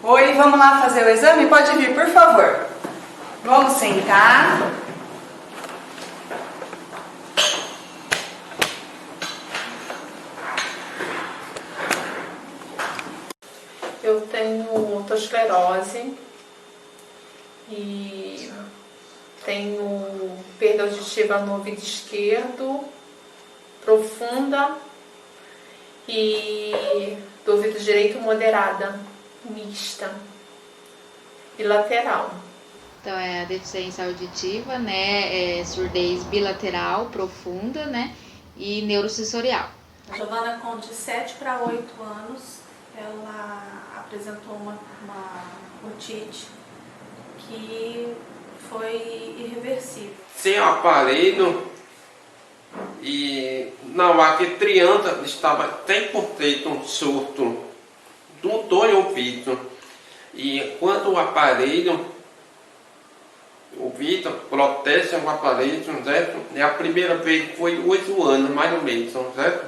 Oi, vamos lá fazer o exame? Pode vir, por favor. Vamos sentar. Eu tenho tosclerose e tenho perda auditiva no ouvido esquerdo, profunda, e do ouvido direito moderada, mista e lateral. Então é a deficiência auditiva, né, surdez bilateral profunda, né, e neurosensorial. A Giovana, com de 7 para 8 anos, ela apresentou uma otite que foi irreversível. Sem aparelho, e não, aqui criança estava 100% surdo do dois ouvidos. E quando o aparelho, o ouvido protege o aparelho, certo? E a primeira vez foi 8 anos, mais ou menos, certo?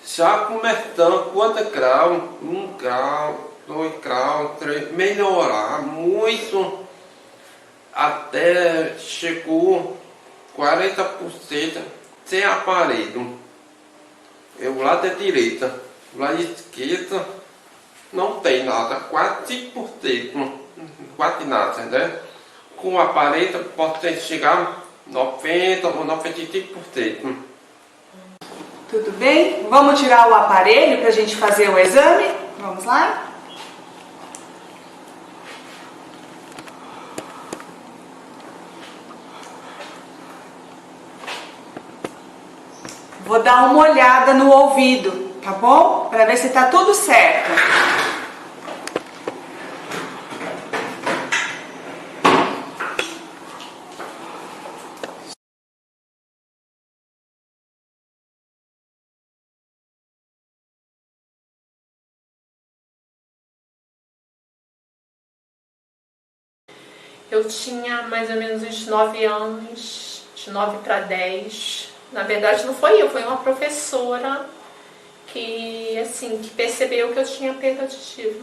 Já começando quanto grau, 1 grau, 2 graus, 3, melhorar muito, até chegou 40% sem aparelho. O lado direito, o lado esquerdo não tem nada, quase 5%, quase nada, né? Com o aparelho pode chegar 90% ou 95%. Tudo bem? Vamos tirar o aparelho para a gente fazer o exame? Vamos lá? Vou dar uma olhada no ouvido, tá bom? Para ver se tá tudo certo. Eu tinha mais ou menos uns 9 anos, de 9 para 10. Na verdade não foi eu, foi uma professora que, assim, que percebeu que eu tinha perda auditiva.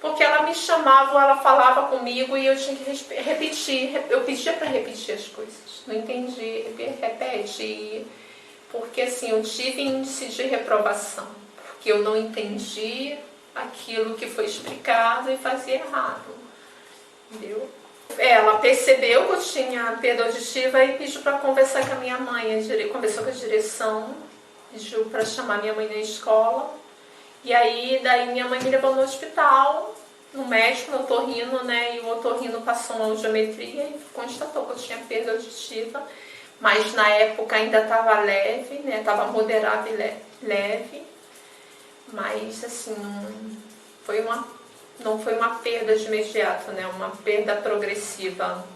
Porque ela me chamava, ela falava comigo e eu tinha que repetir, eu pedia para repetir as coisas. Não entendi, repete. Porque assim, eu tive índice de reprovação, porque eu não entendi aquilo que foi explicado e fazia errado, entendeu? Ela percebeu que eu tinha perda auditiva e pediu para conversar com a minha mãe. Conversou com a direção, pediu para chamar minha mãe na escola. E aí, daí minha mãe me levou no hospital, no médico, no otorrino, né? E o otorrino passou uma audiometria e constatou que eu tinha perda auditiva. Mas na época ainda estava leve, né? Estava moderada e leve. Mas, assim, não foi uma perda de imediato, né? Uma perda progressiva.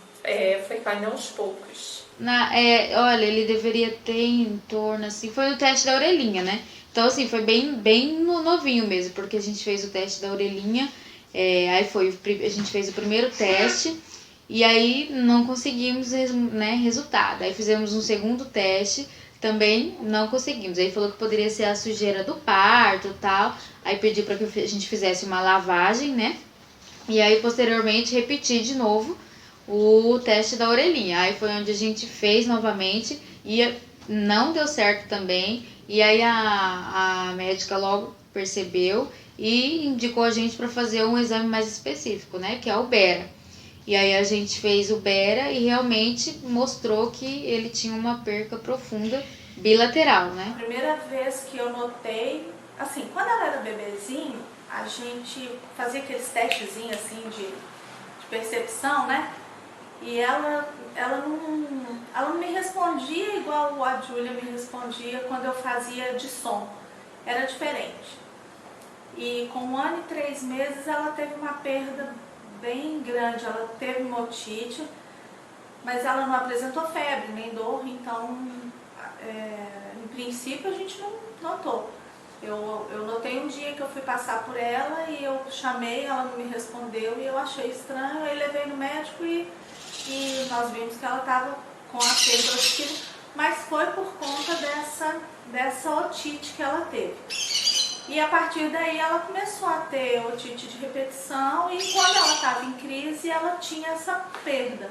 Foi caindo aos poucos. Olha, ele deveria ter em torno, assim, foi o teste da orelhinha, né? Então, assim, foi bem novinho mesmo, porque a gente fez o teste da orelhinha, a gente fez o primeiro teste, e aí não conseguimos, né, resultado. Aí fizemos um segundo teste, também não conseguimos. Aí falou que poderia ser a sujeira do parto e tal. Aí pediu para que a gente fizesse uma lavagem, né? E aí, posteriormente, repetir de novo o teste da orelhinha. Aí foi onde a gente fez novamente e não deu certo também. E aí a médica logo percebeu e indicou a gente para fazer um exame mais específico, né? Que é o Bera. E aí a gente fez o Bera e realmente mostrou que ele tinha uma perca profunda bilateral, né? A primeira vez que eu notei, assim, quando ela era bebezinho, a gente fazia aqueles testezinhos assim de percepção, né? E ela não me respondia igual a Júlia me respondia quando eu fazia de som. Era diferente. E com 1 ano e 3 meses ela teve uma perda bem grande. Ela teve uma otite, mas ela não apresentou febre nem dor, então em princípio a gente não notou. Eu notei um dia que eu fui passar por ela e eu chamei, ela não me respondeu e eu achei estranho. Aí levei no médico e nós vimos que ela estava com a perda auditiva, mas foi por conta dessa otite que ela teve. E a partir daí ela começou a ter otite de repetição e quando ela estava em crise ela tinha essa perda.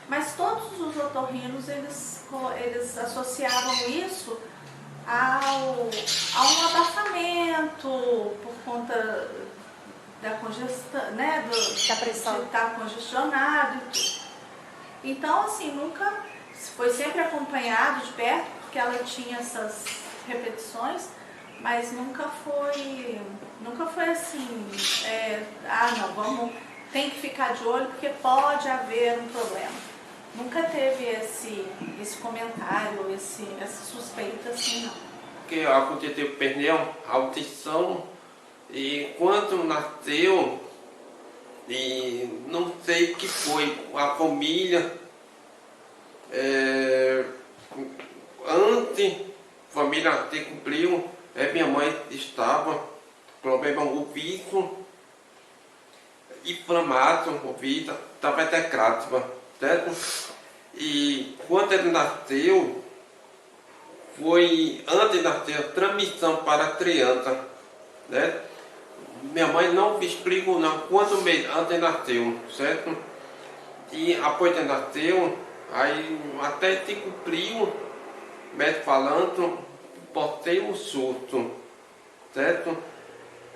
Mas todos os otorrinos, eles associavam isso a um abafamento por conta da congestão, né, Da pressão. de estar congestionado e tudo. Então, assim, nunca foi sempre acompanhado de perto, porque ela tinha essas repetições, mas nunca foi assim, tem que ficar de olho porque pode haver um problema. Nunca teve esse comentário, essa suspeita assim, não. Porque aconteceu perdeu a audição e quando nasceu, e não sei o que foi, a família, antes a família até cumpriu, minha mãe estava com problema no ouvido, inflamado no ouvido, estava até crátiva, certo? E quando ele nasceu, foi antes de nascer a transmissão para a criança, né? Minha mãe não me explicou não quanto mês antes nasceu, certo? E após de nasceu, aí até se cumpriu, médico falando, postei um susto, certo?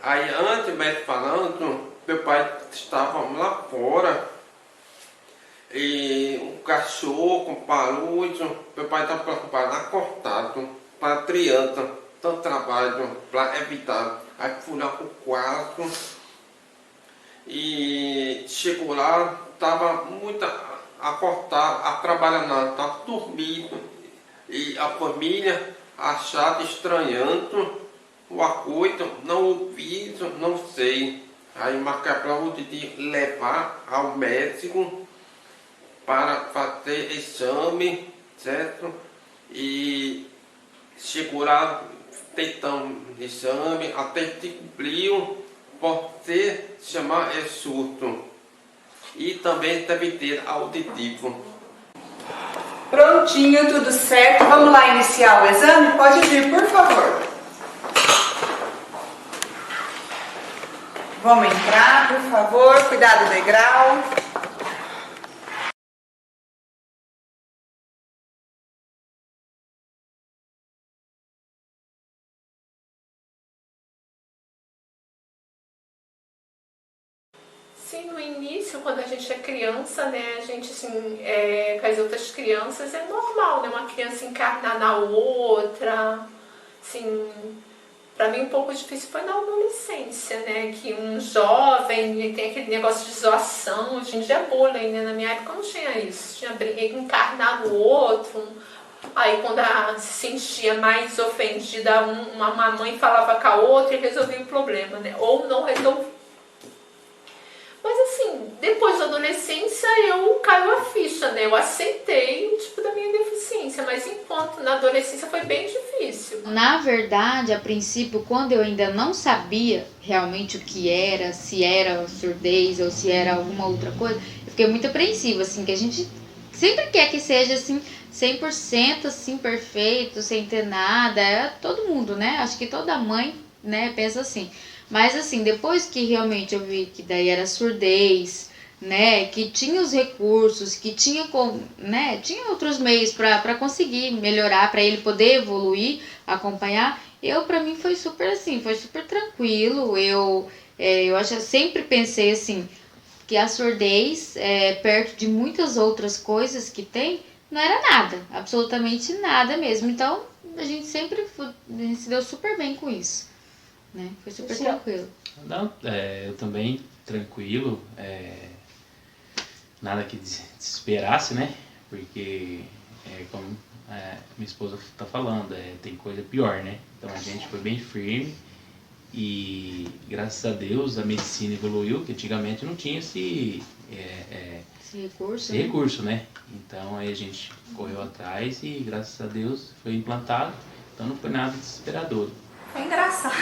Aí antes médico falando, meu pai estava lá fora, e um cachorro com barulho, meu pai estava preocupado, acordado para a criança, tanto trabalho para evitar. Aí fui lá para o quarto e chegou lá, estava muito acordado, a trabalhar não, estava dormindo e a família achava estranhando o acordo, não ouvido, não sei. Aí marcar para o de levar ao médico para fazer exame, certo? E chegou lá, tentando exame, até que cumpriu, pode chamar surto. E também deve ter auditivo. Prontinho, tudo certo. Vamos lá iniciar o exame? Pode vir, por favor. Vamos entrar, por favor. Cuidado do degrau. Sim, no início, quando a gente é criança, né, a gente, assim, com as outras crianças é normal, né, uma criança encarnar na outra, assim, pra mim um pouco difícil foi na adolescência, né, que um jovem tem aquele negócio de zoação, hoje em dia é bullying, né, na minha época não tinha isso, tinha encarnar no outro, aí quando se sentia mais ofendida, uma mãe falava com a outra e resolvia o problema, né, ou não resolvia. Mas assim, depois da adolescência eu caio a ficha, né? Eu aceitei o tipo da minha deficiência, mas enquanto na adolescência foi bem difícil. Na verdade, a princípio, quando eu ainda não sabia realmente o que era, se era surdez ou se era alguma outra coisa, eu fiquei muito apreensiva, assim, que a gente sempre quer que seja assim 100% assim, perfeito, sem ter nada, todo mundo, né? Acho que toda mãe, né, pensa assim. Mas assim, depois que realmente eu vi que daí era surdez, né, que tinha os recursos, que tinha, né, tinha outros meios para conseguir melhorar, para ele poder evoluir, acompanhar, para mim foi super assim, foi super tranquilo. Eu sempre pensei assim, que a surdez, perto de muitas outras coisas que tem, não era nada, absolutamente nada mesmo. Então, a gente se deu super bem com isso. Né? Foi super tranquilo. Não, eu também tranquilo, nada que desesperasse, né? Porque, como minha esposa está falando, tem coisa pior, né? Então a gente foi bem firme e graças a Deus a medicina evoluiu, que antigamente não tinha esse recurso, né? Então aí a gente correu atrás e graças a Deus foi implantado, então não foi nada desesperador. Foi engraçado,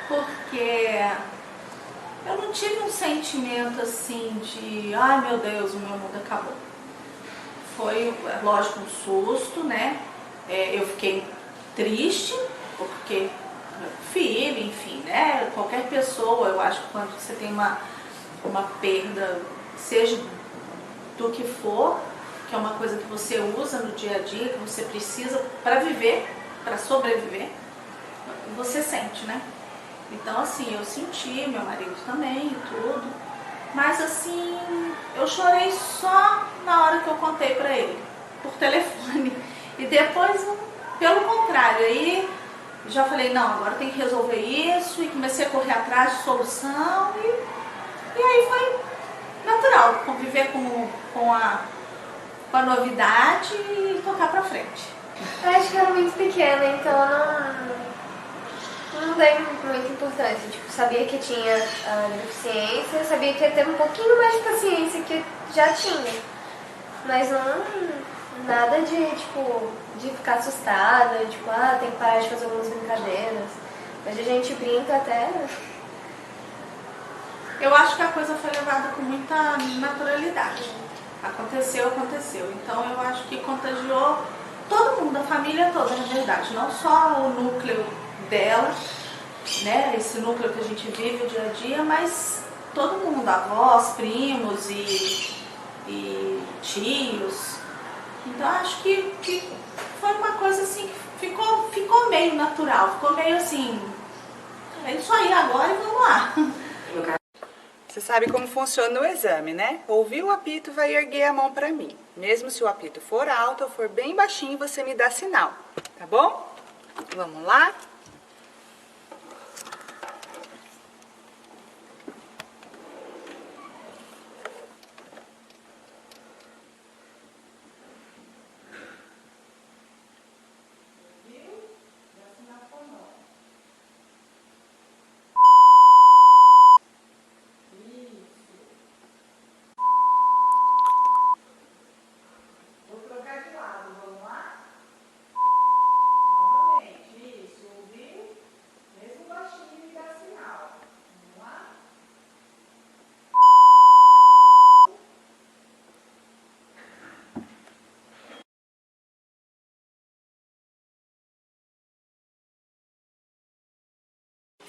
porque eu não tive um sentimento assim de, ai meu Deus, o meu mundo acabou. Foi, lógico, um susto, né? Eu fiquei triste, porque filho, enfim, né? Qualquer pessoa, eu acho que quando você tem uma perda, seja do que for, que é uma coisa que você usa no dia a dia, que você precisa para viver, para sobreviver, você sente, né? Então, assim, eu senti, meu marido também e tudo, mas assim, eu chorei só na hora que eu contei para ele, por telefone, e depois, pelo contrário, aí já falei, não, agora tem que resolver isso, e comecei a correr atrás de solução, e aí foi natural, conviver com a novidade e tocar pra frente. Eu acho que eu era muito pequena, então eu não dei muita importância. Tipo, sabia que tinha a deficiência, sabia que ia ter um pouquinho mais de paciência que já tinha. Mas não nada de ficar assustada, tipo, tem que parar de fazer algumas brincadeiras. Hoje a gente brinca até. Eu acho que a coisa foi levada com muita naturalidade. Aconteceu. Então eu acho que contagiou todo mundo, a família toda, na verdade. Não só o núcleo dela, né? Esse núcleo que a gente vive o dia a dia, mas todo mundo, avós, primos e tios. Então acho que foi uma coisa assim que ficou meio natural, ficou meio assim, é isso aí agora e vamos lá. Você sabe como funciona o exame, né? Ouviu o apito, vai erguer a mão pra mim. Mesmo se o apito for alto ou for bem baixinho, você me dá sinal, tá bom? Vamos lá?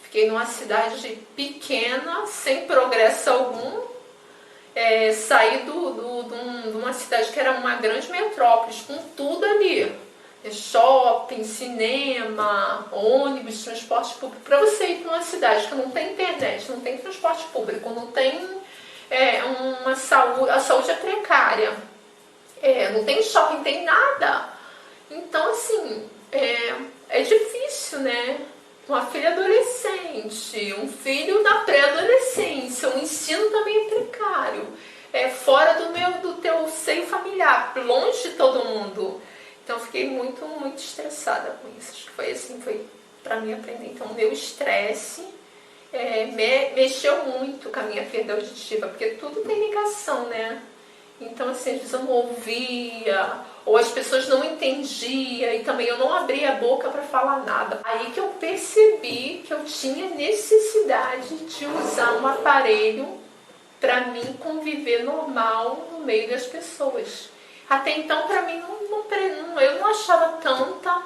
Fiquei numa cidade pequena, sem progresso algum. Saí de uma cidade que era uma grande metrópole, com tudo ali. Shopping, cinema, ônibus, transporte público. Para você ir para uma cidade que não tem internet, não tem transporte público, não tem uma saúde, a saúde é precária, não tem shopping, não tem nada. Então, assim, é difícil, né? Uma filha adolescente, um filho na pré-adolescência, o ensino também é precário, fora do teu seio familiar, longe de todo mundo. Então eu fiquei muito, muito estressada com isso. Acho que foi para mim aprender. Então o meu estresse mexeu muito com a minha perda auditiva, porque tudo tem ligação, né? Então, assim, às vezes eu não ouvia, ou as pessoas não entendiam, e também eu não abria a boca para falar nada. Aí que eu percebi que eu tinha necessidade de usar um aparelho para mim conviver normal no meio das pessoas. Até então, para mim, eu não achava tanta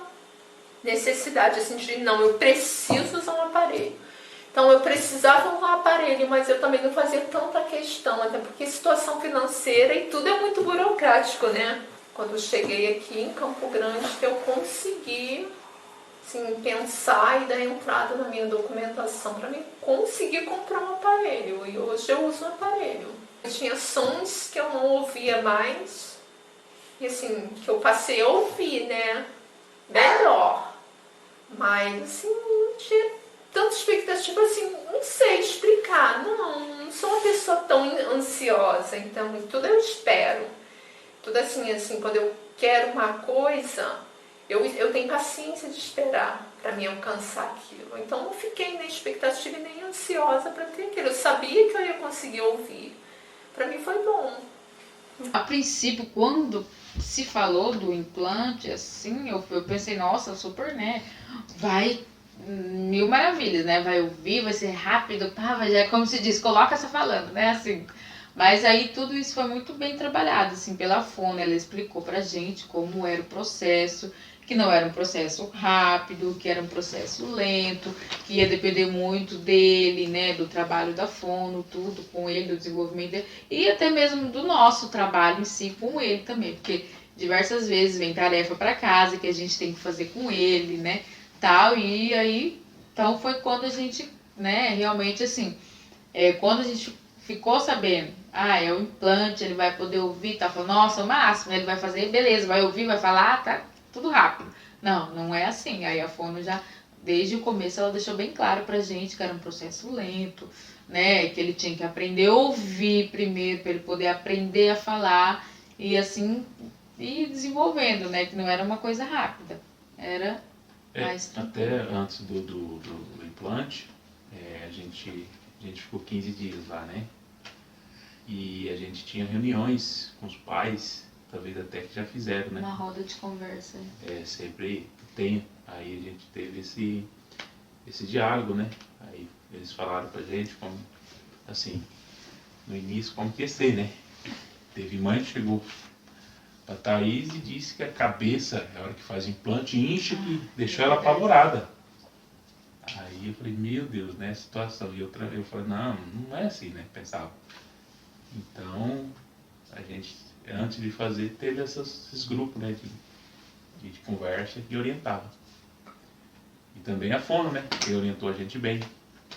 necessidade assim de, não, eu preciso usar um aparelho. Então eu precisava usar um aparelho, mas eu também não fazia tanta questão, até porque situação financeira e tudo é muito burocrático, né? Quando eu cheguei aqui em Campo Grande, que eu consegui assim, pensar e dar entrada na minha documentação para mim conseguir comprar um aparelho. E hoje eu uso um aparelho. Eu tinha sons que eu não ouvia mais, e assim, que eu passei a ouvir, né? Melhor. Mas assim, não tinha tanta expectativa, assim, não sei explicar, não sou uma pessoa tão ansiosa, então tudo eu espero, tudo assim, quando eu quero uma coisa, eu tenho paciência de esperar para me alcançar aquilo, então não fiquei nem expectativa nem ansiosa para ter aquilo, eu sabia que eu ia conseguir ouvir, para mim foi bom. A princípio, quando se falou do implante, assim, eu pensei, nossa, super, né, vai mil maravilhas, né? Vai ouvir, vai ser rápido, já como se diz, coloca só falando, né? Assim. Mas aí tudo isso foi muito bem trabalhado, assim, pela fono. Ela explicou pra gente como era o processo, que não era um processo rápido, que era um processo lento, que ia depender muito dele, né, do trabalho da fono, tudo com ele, do desenvolvimento dele, e até mesmo do nosso trabalho em si com ele também, porque diversas vezes vem tarefa para casa que a gente tem que fazer com ele, né, tal, e aí, então foi quando a gente, né, realmente assim, quando a gente ficou sabendo, é o implante, ele vai poder ouvir, tá falando, nossa, o máximo, ele vai fazer, beleza, vai ouvir, vai falar, tá tudo rápido. Não, não é assim. Aí a fono já, desde o começo, ela deixou bem claro pra gente que era um processo lento, né, que ele tinha que aprender a ouvir primeiro, para ele poder aprender a falar, e assim, ir desenvolvendo, né, que não era uma coisa rápida, era mais tranquilo. Até antes do implante, a gente ficou 15 dias lá, né? E a gente tinha reuniões com os pais, talvez até que já fizeram, né? Uma roda de conversa. Sempre tem. Aí a gente teve esse diálogo, né? Aí eles falaram pra gente como, assim, no início, como que ia ser, né? Teve mãe que chegou pra Thaís e disse que a cabeça, na hora que faz o implante, incha e deixou ela apavorada. Aí eu falei, meu Deus, né, a situação. E eu falei, não é assim, né, pensava. Então, a gente, antes de fazer, teve esses grupos, né, de conversa que orientava. E também a fono, né, que orientou a gente bem.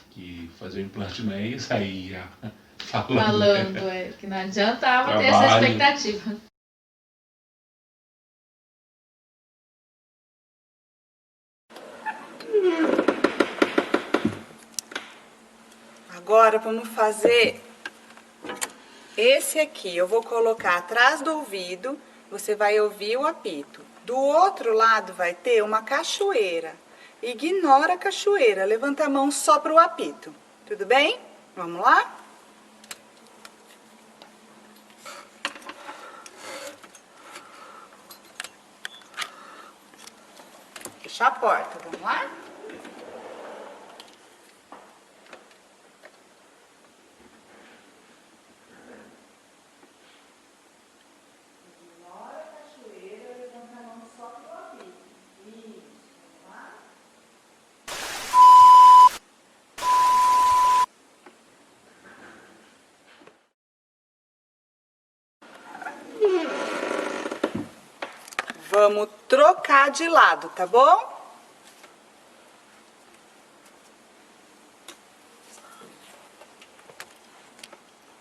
Que fazer o implante não é isso, aí ia falando. Né? Que não adiantava Trabalho. ter essa expectativa. Agora vamos fazer esse aqui. Eu vou colocar atrás do ouvido, você vai ouvir o apito. Do outro lado vai ter uma cachoeira. Ignora a cachoeira, levanta a mão só para o apito. Tudo bem? Vamos lá? Fecha a porta, vamos lá? Vamos trocar de lado, tá bom?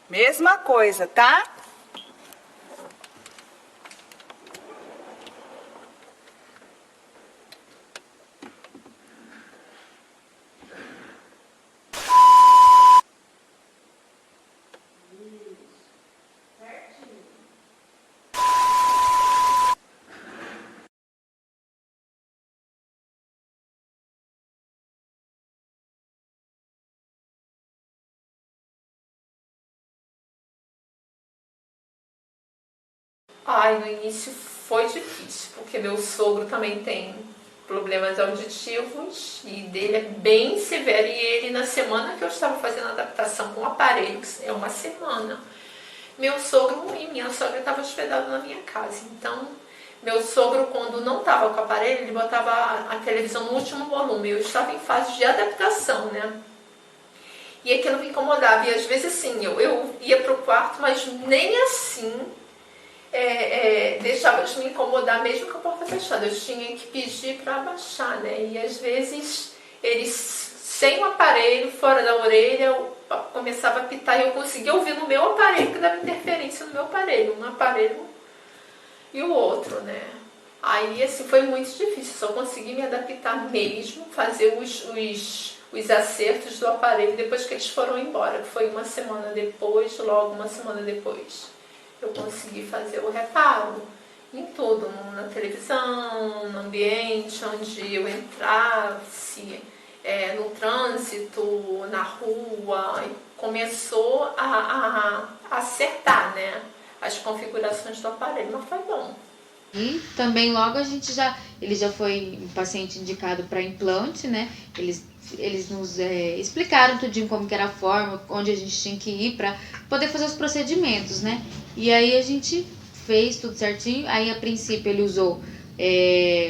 Mesma coisa, tá? No início foi difícil, porque meu sogro também tem problemas auditivos e dele é bem severo. E ele, na semana que eu estava fazendo a adaptação com o aparelho, é uma semana, meu sogro e minha sogra estavam hospedados na minha casa. Então, meu sogro, quando não estava com o aparelho, ele botava a televisão no último volume. Eu estava em fase de adaptação, né? E aquilo me incomodava. E às vezes, assim, eu ia pro quarto, mas nem assim deixava de me incomodar, mesmo com a porta fechada. Eu tinha que pedir para abaixar, né? E às vezes eles, sem o aparelho, fora da orelha, eu começava a pitar e eu conseguia ouvir no meu aparelho, que dava interferência no meu aparelho, um aparelho e o outro, né? Aí, assim, foi muito difícil, só consegui me adaptar mesmo, fazer os acertos do aparelho depois que eles foram embora, que foi uma semana depois, logo uma semana depois. Eu consegui fazer o reparo em tudo, na televisão, no ambiente onde eu entrasse, no trânsito, na rua. E começou a acertar, né, as configurações do aparelho, mas foi bom. E também logo ele já foi um paciente indicado para implante, né? Eles nos explicaram tudinho como que era a forma, onde a gente tinha que ir para poder fazer os procedimentos, né? E aí a gente fez tudo certinho. Aí a princípio ele usou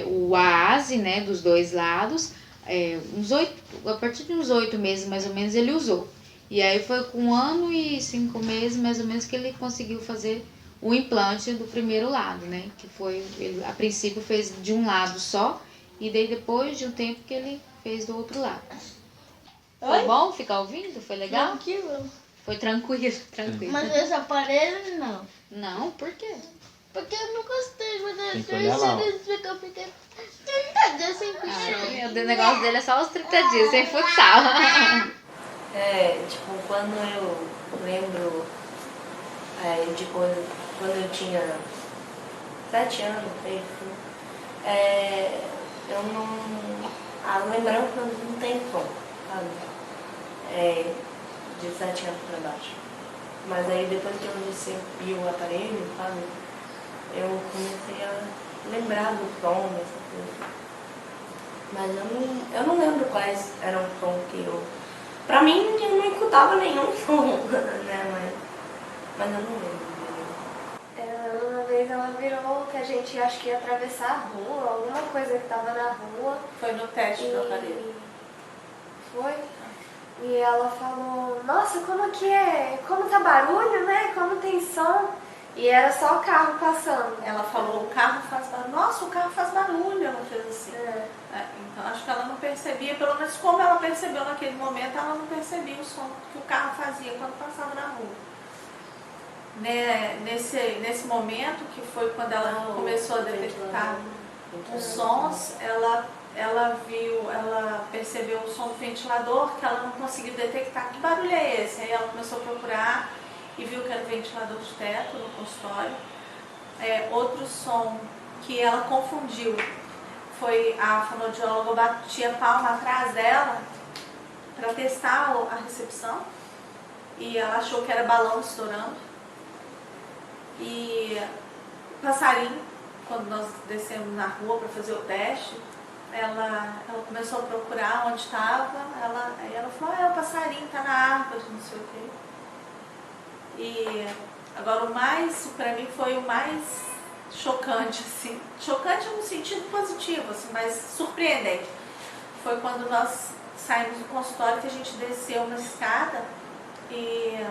o AASE, né, dos dois lados, a partir de uns 8 meses mais ou menos ele usou. E aí foi com 1 ano e 5 meses mais ou menos que ele conseguiu fazer o implante do primeiro lado, né? Que foi, ele a princípio fez de um lado só, e daí depois de um tempo que ele fez do outro lado. Foi bom ficar ouvindo? Foi legal? Tranquilo. Foi tranquilo, tranquilo. Mas esse aparelho não. Não, por quê? Porque eu não gostei, mas Tem que olhar lá, ó. eu fiquei 30 dias sem Ah, o negócio dele é só os 30 dias, sem futsal. Tipo, quando eu lembro de quando eu tinha 7 anos, eu não. A lembrança não tem como, sabe? De 7 anos pra baixo. Mas aí depois que eu recebi o aparelho, sabe? Eu comecei a lembrar do som, dessa coisa. Mas eu não lembro quais eram os sons que eu. Pra mim, eu não escutava nenhum som, né? Mas eu não lembro. Uma vez ela virou que a gente acho que ia atravessar a rua, alguma coisa que tava na rua. Foi no teste do aparelho. Foi? E ela falou, nossa, como que é? Como tá barulho, né? Como tem som? E era só o carro passando. Ela falou, o carro faz barulho. Nossa, o carro faz barulho, ela fez assim. Então acho que ela não percebia, pelo menos como ela percebeu naquele momento, ela não percebia o som que o carro fazia quando passava na rua. Né? Nesse momento, que foi quando ela começou a detectar os sons, ela percebeu o som do ventilador, que ela não conseguiu detectar. Que barulho é esse? Aí ela começou a procurar e viu que era o ventilador de teto no consultório. Outro som que ela confundiu foi a fonoaudióloga batia palma atrás dela para testar a recepção, e ela achou que era balão estourando. E passarinho, quando nós descemos na rua para fazer o teste, ela começou a procurar onde estava. Aí ela falou, o passarinho está na árvore, não sei o quê. E agora para mim foi o mais chocante, assim. Chocante no sentido positivo, assim, mas surpreendente. Foi quando nós saímos do consultório, que a gente desceu uma escada e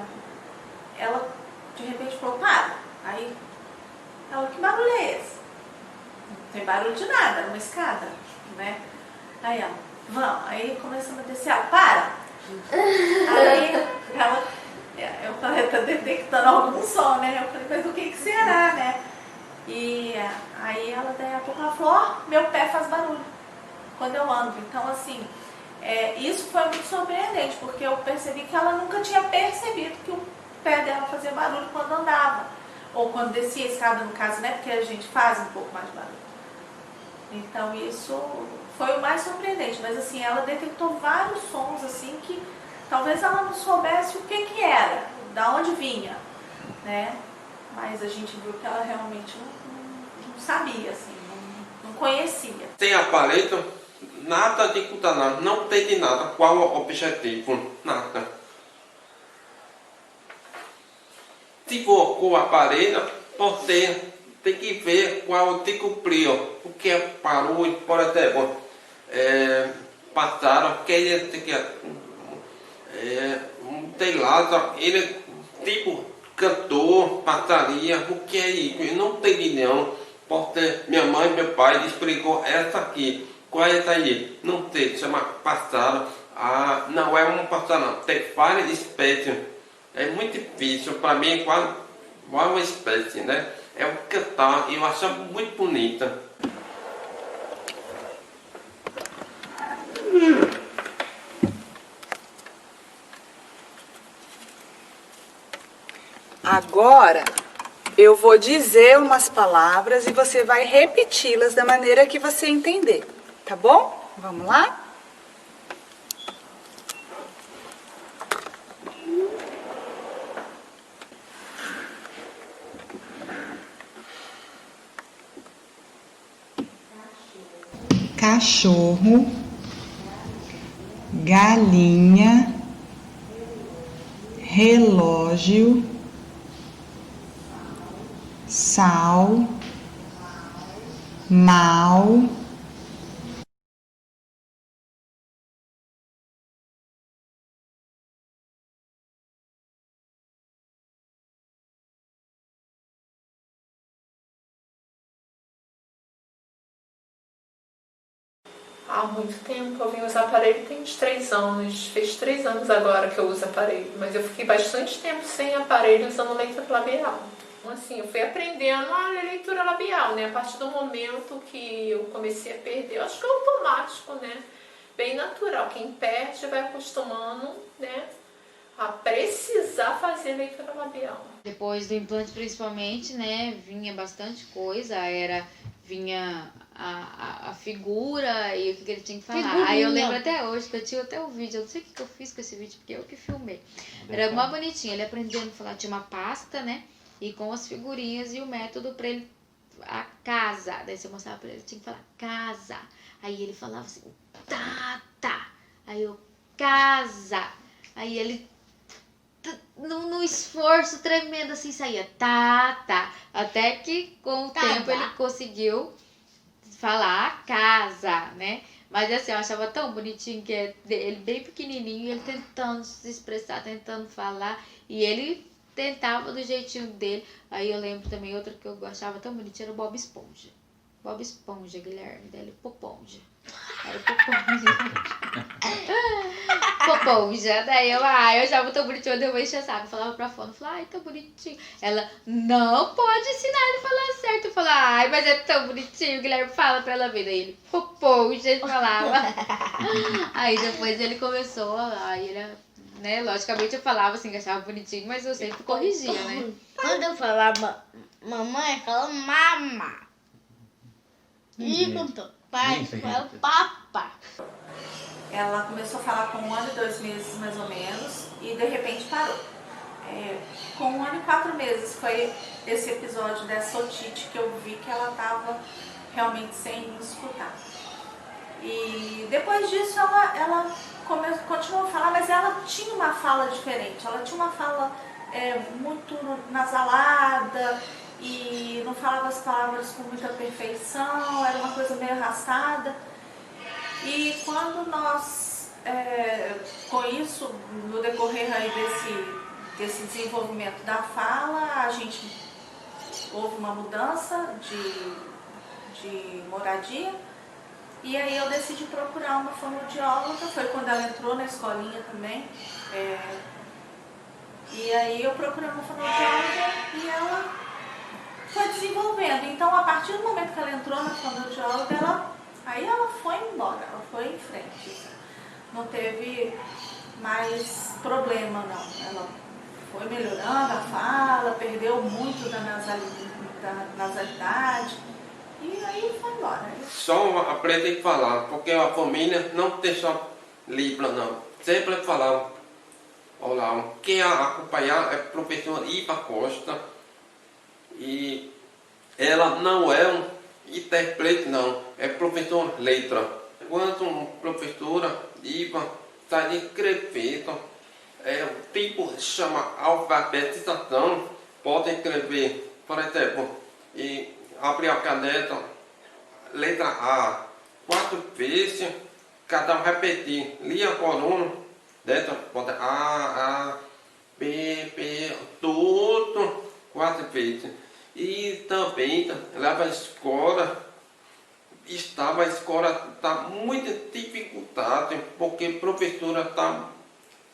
ela de repente falou, para. Aí ela, que barulho é esse? Não tem barulho de nada, era uma escada, né? Aí ela, vamos. Aí começamos a descer, ela, para. Aí eu falei, tá detectando algum som, né? Eu falei, mas o que será, né? E aí ela, daí a pouco, ela falou, meu pé faz barulho quando eu ando. Então, assim, isso foi muito surpreendente, porque eu percebi que ela nunca tinha percebido que o pé dela fazia barulho quando andava. Ou quando descia a escada, no caso, né? Porque a gente faz um pouco mais de barulho. Então, isso foi o mais surpreendente. Mas, assim, ela detectou vários sons, assim, que talvez ela não soubesse o que era, da onde vinha, né? Mas a gente viu que ela realmente não sabia, assim, não conhecia. Tem aparelho, nada de escutar nada, não tem de nada. Qual o objetivo? Nada. Se for com o aparelho, você tem que ver qual te cumpriu. O que é barulho, por exemplo, passaram, que ele tem que tem lá, ele tipo cantor, passaria, o que é isso? Eu não entendi não, porque minha mãe e meu pai explicou essa aqui. Qual é essa aí? Não sei, chama passaro. Não é um passaro não, tem várias espécies. É muito difícil, para mim é quase uma espécie, né? É um cantar e eu acho muito bonita. Agora eu vou dizer umas palavras e você vai repeti-las da maneira que você entender, tá bom? Vamos lá? Cachorro, galinha, relógio, sal, mal, Há muito tempo eu vim usar aparelho, tem uns 3 anos. Fez 3 anos agora que eu uso aparelho, mas eu fiquei bastante tempo sem aparelho usando leitura labial. Então, assim, eu fui aprendendo a leitura labial, né? A partir do momento que eu comecei a perder, eu acho que é automático, né? Bem natural. Quem perde vai acostumando, né? A precisar fazer leitura labial. Depois do implante, principalmente, né, vinha bastante coisa, vinha a figura e o que ele tinha que falar. Figurinha. Aí eu lembro até hoje que eu tinha até o vídeo, eu não sei o que eu fiz com esse vídeo, porque eu que filmei. Era mó bonitinho, ele aprendendo a falar, tinha uma pasta, né, e com as figurinhas e o método pra ele, a casa. Daí você mostrava pra ele, tinha que falar casa. Aí ele falava assim, tá. Aí eu, casa. Aí ele num esforço tremendo assim saía, tá. Até que com o tempo ele conseguiu falar casa, né? Mas assim, eu achava tão bonitinho que ele bem pequenininho, ele tentando se expressar, tentando falar, e ele tentava do jeitinho dele. Aí eu lembro também outra que eu achava tão bonitinha, era o Bob Esponja. Bob Esponja, Guilherme, dele, Poponja. Era Poponja. Poponja. Daí eu achava tão bonitinho, eu dei uma enxaçada, falava pra fora, falava, ai, tão bonitinho. Ela, não pode ensinar ele a falar certo. Eu falava, ai, mas é tão bonitinho, o Guilherme fala pra ela ver. Daí ele, Poponja, ele falava. Aí depois ele começou, aí ele, né, logicamente eu falava assim, que achava bonitinho, mas eu sempre corrigia, né? Quando eu falava mamãe, fala mama. E quando pai, fala papa. Ela começou a falar com 1 ano e 2 meses, mais ou menos, e de repente parou. Com 1 ano e 4 meses foi esse episódio dessa otite que eu vi que ela estava realmente sem escutar. E depois disso ela continuou a falar, mas ela tinha uma fala diferente. Ela tinha uma fala muito nasalada e não falava as palavras com muita perfeição, era uma coisa meio arrastada. E quando nós, com isso, no decorrer aí desse desenvolvimento da fala, a gente houve uma mudança de moradia, e aí eu decidi procurar uma fonoaudióloga, foi quando ela entrou na escolinha também, e aí eu procurei uma fonoaudióloga e ela foi desenvolvendo. Então, a partir do momento que ela entrou na fonoaudióloga, aí ela foi embora, ela foi em frente. Não teve mais problema, não. Ela foi melhorando a fala, perdeu muito da nasalidade e aí foi embora. Só aprender a falar, porque a família não tem só Libra, não. Sempre falava. Olá, quem acompanhar é a professora Iva Costa e ela não é um intérprete, não, é professora letra. Quando uma professora Iva está escrevendo, o tipo chama alfabetização, pode escrever, por exemplo, e abrir a caneta, letra A, 4 vezes, cada um repetir, lia a coluna, dentro, pode A, B, tudo, 4 vezes. E também leva a escola, a escola está muito dificuldade, porque a professora está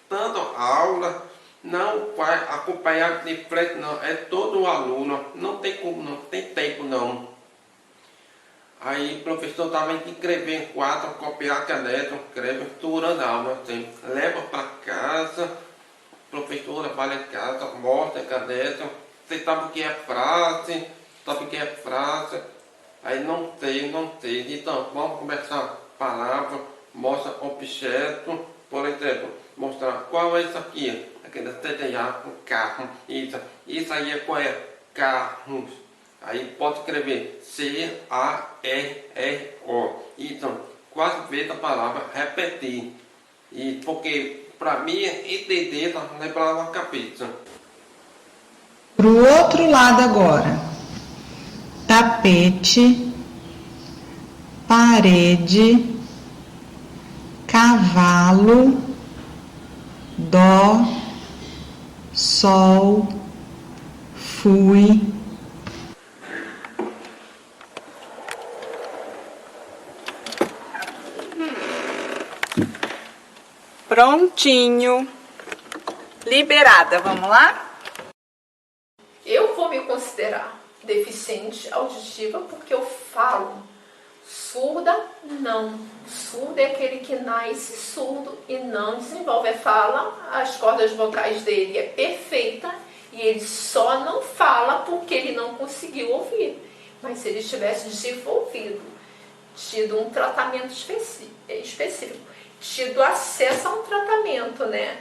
dando aula, não vai acompanhar de frente, não, é todo aluno, não tem como, não tem tempo não. Aí o professor também tem que escrever em 4, copiar a caneta, escreve durante a aula, assim, leva para casa, a professora vai em casa, mostra a caneta. Você sabe o que é frase, aí não tem. Então, vamos começar palavra, mostra objeto, por exemplo, mostrar qual é isso aqui, aquele TDA, um carro, isso aí é qual é? Carros. Aí pode escrever C-A-R-R-O. Então, 4 vezes a palavra repetir. E porque para mim entender não lembrava a cabeça. Pro outro lado agora. Tapete, parede, cavalo, dó, sol, fui. Prontinho. Liberada, vamos lá? Eu vou me considerar deficiente auditiva porque eu falo. Surda, não. Surdo é aquele que nasce surdo e não desenvolve a fala. As cordas vocais dele é perfeita e ele só não fala porque ele não conseguiu ouvir. Mas se ele tivesse desenvolvido, tido um tratamento específico, tido acesso a um tratamento, né?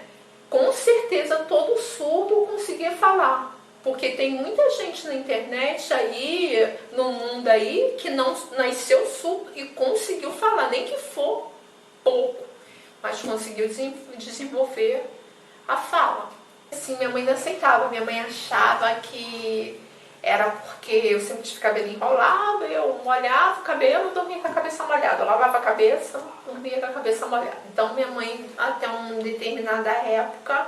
Com certeza todo surdo conseguia falar. Porque tem muita gente na internet aí, no mundo aí, que não nasceu surdo e conseguiu falar, nem que for pouco, mas conseguiu desenvolver a fala. Assim, minha mãe não aceitava, minha mãe achava que era porque eu sempre tive cabelo enrolado, eu molhava o cabelo, dormia com a cabeça molhada, eu lavava a cabeça, dormia com a cabeça molhada. Então minha mãe, até uma determinada época,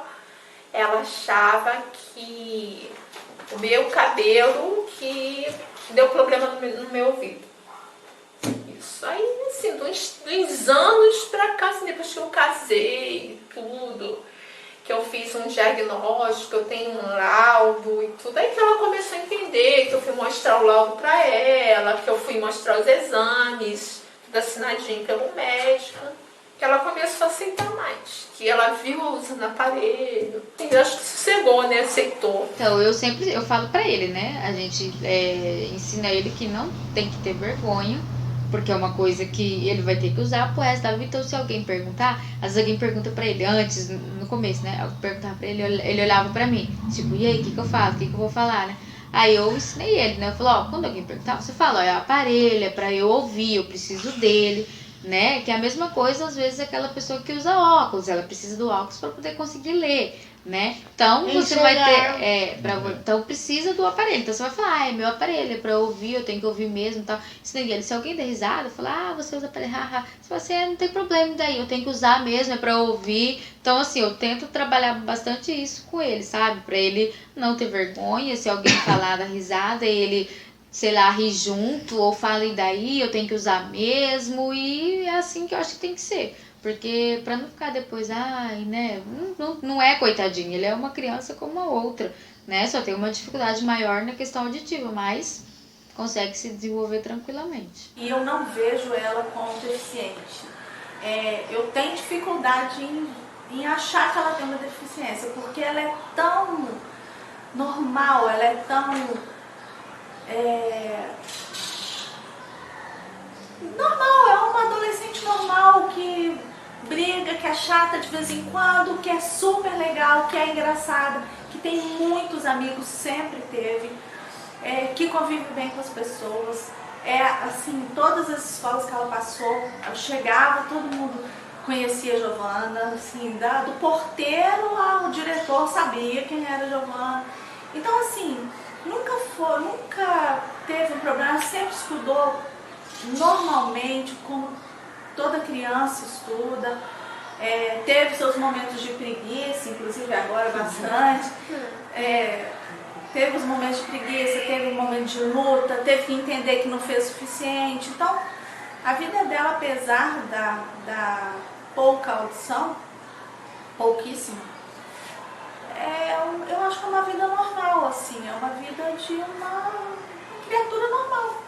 ela achava que o meu cabelo que deu problema no meu ouvido. Isso aí, assim, dos anos pra cá, assim, depois que eu casei, tudo, que eu fiz um diagnóstico, eu tenho um laudo e tudo, aí que ela começou a entender, que eu fui mostrar o laudo pra ela, que eu fui mostrar os exames, tudo assinadinho pelo médico, que ela começou a aceitar mais, que ela viu eu usando aparelho, e acho que sossegou, né, aceitou. Então, eu falo pra ele, né, a gente ensina ele que não tem que ter vergonha, porque é uma coisa que ele vai ter que usar pro resto da vida. Então, se alguém perguntar, às vezes alguém pergunta pra ele, antes, no começo, né, eu perguntava pra ele, ele olhava pra mim, tipo, e aí, o que eu falo, o que eu vou falar, né? Aí eu ensinei ele, né, eu falo, ó, quando alguém perguntar, você fala, ó, é aparelho, é pra eu ouvir, eu preciso dele, né, que é a mesma coisa, às vezes, aquela pessoa que usa óculos, ela precisa do óculos pra poder conseguir ler, né? Então você vai ter, então precisa do aparelho. Então você vai falar, é meu aparelho, é pra eu ouvir, eu tenho que ouvir mesmo, tal. Se alguém der risada, fala, você usa aparelho, haha. Você fala assim, não tem problema daí, eu tenho que usar mesmo, é pra eu ouvir. Então assim, eu tento trabalhar bastante isso com ele, sabe? Pra ele não ter vergonha, se alguém falar da risada, ele, sei lá, rir junto, ou fala, e daí, eu tenho que usar mesmo, e é assim que eu acho que tem que ser. Porque pra não ficar depois, né, não é coitadinho, ele é uma criança como a outra, né, só tem uma dificuldade maior na questão auditiva, mas consegue se desenvolver tranquilamente. E eu não vejo ela como deficiente. Eu tenho dificuldade em achar que ela tem uma deficiência, porque ela é tão normal, ela é tão normal, é uma adolescente normal que briga, que é chata de vez em quando, que é super legal, que é engraçada, que tem muitos amigos, sempre teve, que convive bem com as pessoas. Assim, todas as escolas que ela passou, eu chegava, todo mundo conhecia a Giovana, assim, do porteiro ao diretor sabia quem era a Giovana. Então, assim, nunca teve um problema, sempre estudou normalmente, como toda criança estuda, teve seus momentos de preguiça, inclusive agora bastante, teve os momentos de preguiça, teve um momento de luta, teve que entender que não fez o suficiente. Então, a vida dela, apesar da pouca audição, pouquíssima, eu acho que é uma vida normal, assim, é uma vida de uma criatura normal,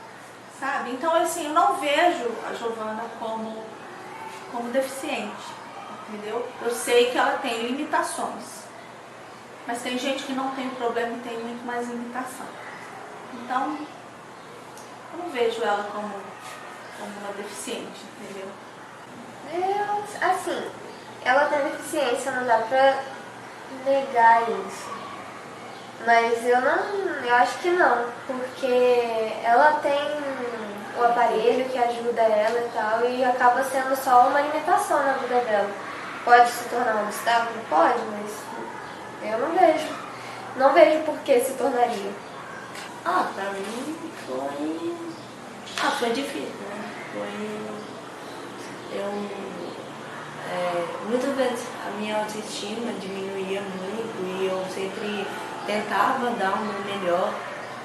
sabe? Então, assim, eu não vejo a Giovana como deficiente, entendeu? Eu sei que ela tem limitações, mas tem gente que não tem problema e tem muito mais limitação. Então, eu não vejo ela como uma deficiente, entendeu? Assim, ela tem deficiência, não dá pra negar isso. Mas eu acho que não, porque ela tem o aparelho que ajuda ela e tal, e acaba sendo só uma limitação na vida dela. Pode se tornar um obstáculo? Pode, mas eu não vejo por que se tornaria. Pra mim foi Foi difícil, né? Muitas vezes a minha autoestima diminuía muito e eu sempre tentava dar o meu melhor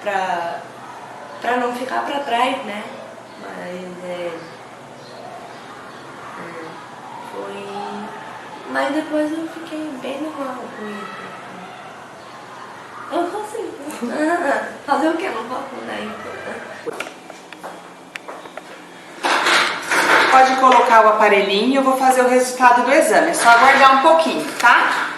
pra não ficar pra trás, né? Mas depois eu fiquei bem normal com isso. Eu consigo. Fazer o que? Eu não posso mudar isso. Pode colocar o aparelhinho e eu vou fazer o resultado do exame. É só aguardar um pouquinho, tá?